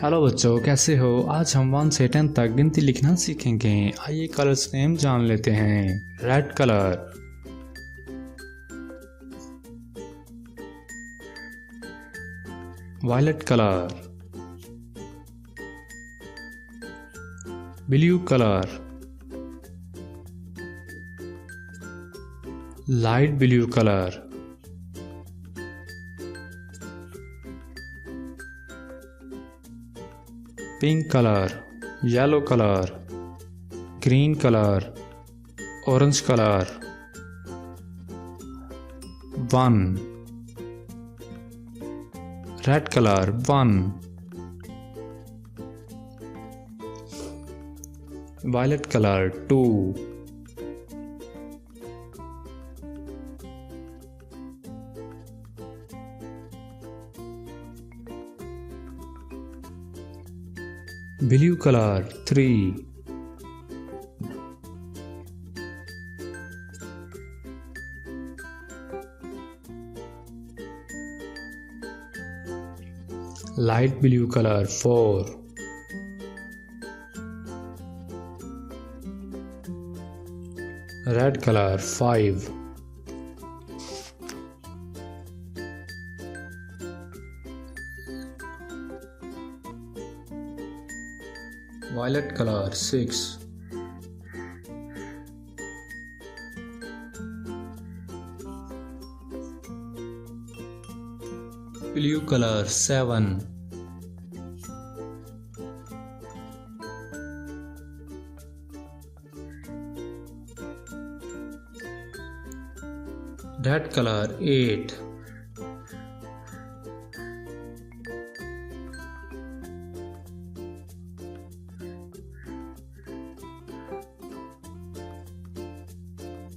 Hello बच्चों, कैसे हो। आज हम 1 से 10 तक गिनती लिखना सीखेंगे। आइए कलर्स नेम जान लेते हैं। Red colour, violet colour, blue colour, light blue colour, pink colour, yellow colour, green colour, orange colour. 1 red colour 1, violet colour 2, blue color 3, light blue color 4, red color 5, violet color 6, blue color 7, red color 8,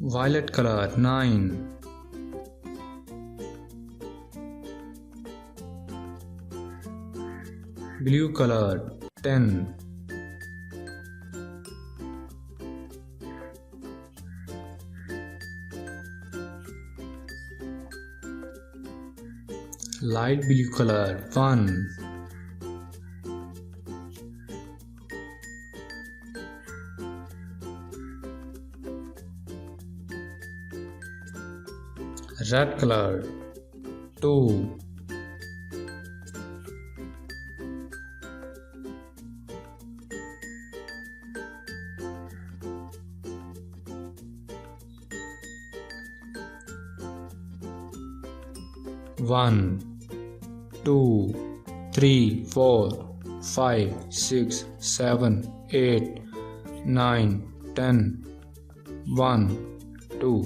violet color 9, blue color 10, light blue color 1, red color 2, one, 2, 3, 4, 5, 6, 7, 8, 9, 10, 1, 2.